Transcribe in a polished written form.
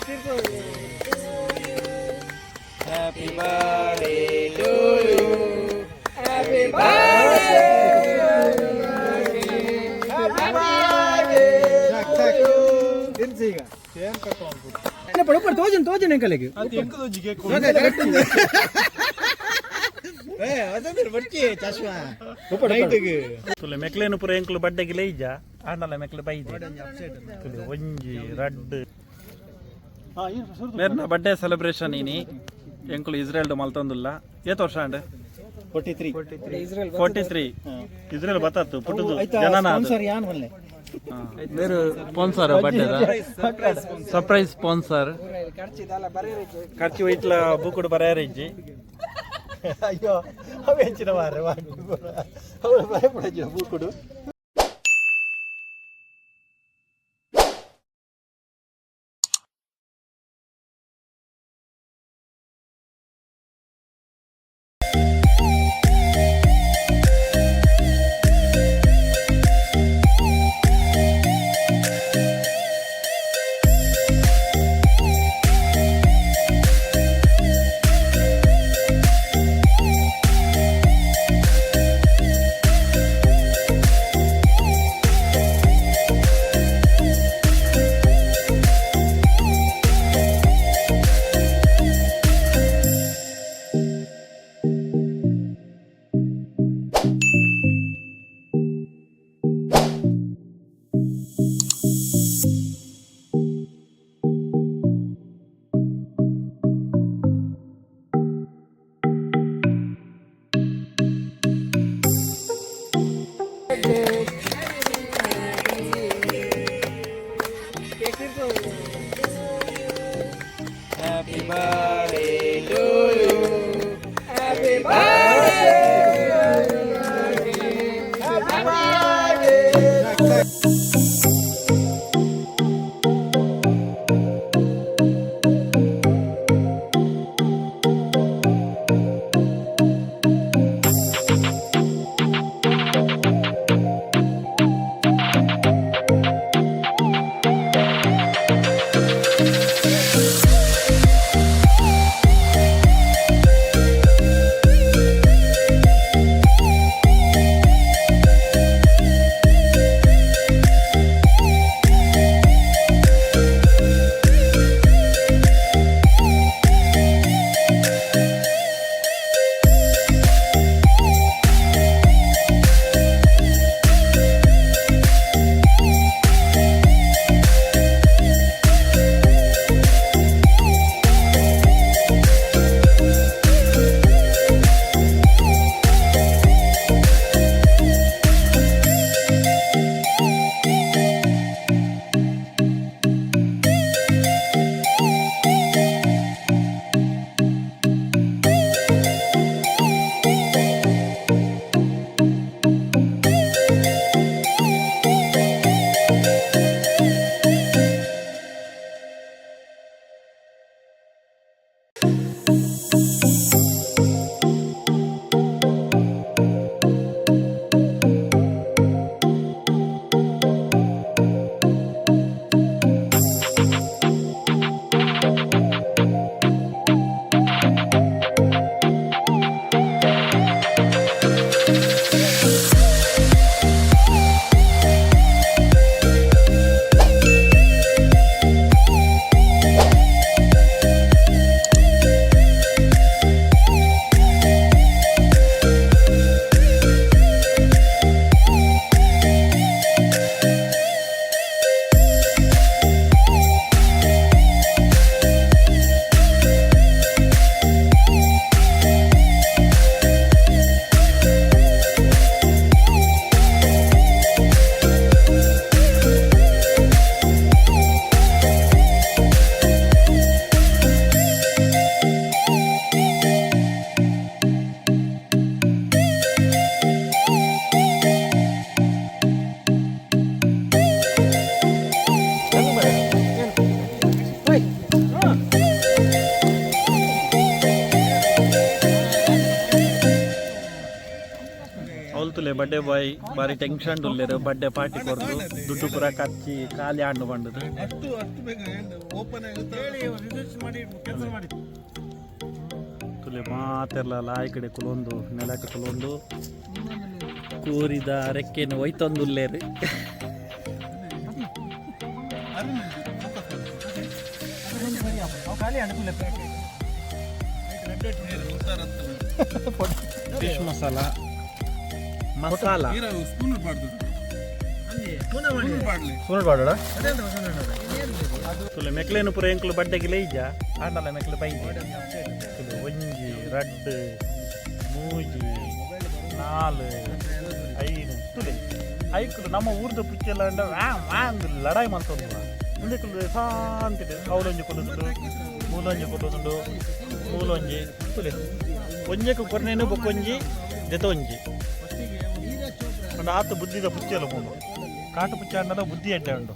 Happy birthday to you. Happy birthday. Happy birthday. ತೋಜನ್ ಎಂಕಲೆಗೆ ಮೆಕ್ಲೇನು ಪುರ ಎಂಕ್ಲು ಬಡ್ಡೆಗೆ ಲೈಜ ಆಂಡಲ ಮೆಕ್ಲೆ ಬೈಜೆ ಒಂಜಿ ರಡ್ಡ್ ಮೇರ್ನ ಬಡ್ಡೆ ಸೆಲೆಬ್ರೇಷನ್ ಇನಿ ಎಂಕ್ಲು ಇಸ್ರೇಲ್ ಮಲ್ತೊಂದುಲ್ಲ ಏತ್ ವರ್ಷ ಅಂಡ್ 43 ಇಸ್ರೇಲ್ ಬತ್ತತ್ತು ಪುಟ್ಟದು ಜನನ ಬೇರೆ ಸ್ಪಾನ್ಸರ್ ಬಡ್ಡೆ ಸರ್ಪ್ರೈಸ್ ಸ್ಪಾನ್ಸರ್ ಖರ್ಚು ಇಟ್ಲ ಬೂಕುಡು ಬರೆಯರಿಜ್ಜಿ ಅಯ್ಯೋ ಅವು ಹೆಚ್ಚಿನ ಮಾರ್ರೆ ಅವಳು ಭಯಪಡ ಬೂಕುಡು Happy birthday to you. Happy birthday. Happy birthday. ತುಲೆ ಬಡ್ಡೆ ಬಾಯ್ ಬಾರಿ ಟೆನ್ಷನ್ ಉಲ್ಲೇರು ಬಡ್ಡೆ ಪಾರ್ಟಿ ಕೊರ್ದು ದುಡ್ಡು ಪುರ ಖರ್ಚಿ ಖಾಲಿ ಆಂಡು ಬಂಡದು ತುಲೆ ಮಾತೆಲ್ಲ ಲಾಯ್ ಕಡೆ ಕುಲೊಂದು ನೆಲಕ್ಕೆ ಕುಲೊಂದು ಕೂರಿದ ರೆಕ್ಕೆನು ಒಯ್ತೊಂದುಲ್ಲೇರು ಫಿಶ್ ಮಸಾಲ ಮಸಾಲ ಸುನಲ್ ಬಾಡೋಡ ತುಲೆ ಮೆಕ್ಲೇನು ಪುರ ಎಂಕ್ಲು ಬಡ್ಡೆಗೆ ಲೈಜ ಆಂಡಲ ಮೆಕ್ಲು ಬೈಜಿ ತುಲೆ ಒಂಜಿ ರಡ್ಡ್ ಮೂಜಿ ನಾಲ್ ಐದು ತುಲೆ ಐಕ್ಲು ನಮ್ಮ ಊರ್ದ ಪುಚ್ಚೆಲ್ಲ ಅಂಡ್ ಲಡಾಯಿ ಮಾಡ್ತೊಂದು ಮುಂದೆ ಕುಲ್ಲು ಶಾಂತಿದೆ ಅವಳೊಂಜಿ ಕೊಲ್ಲುದುಂಡು ಮೂಲೊಂಜಿ ಕೊಲ್ಲುದುಂಡು ಮೂಲೊಂಜಿ ತುಲೆ ಒಂಜಕ್ಕೆ ಕೊರ್ನೇನು ಬೊಕ್ಕೊಂಜಿ ಜೊತೆ ಒಂದು ಆತು ಬುದ್ಧಿದ ಪುಚ್ಚೆಲ್ಲ ಮೂಲು ಕಾಟು ಪುಚ್ಚ ಅನ್ನೋದು ಬುದ್ಧಿ ಎಡ್ಡೆ ಉಂಡು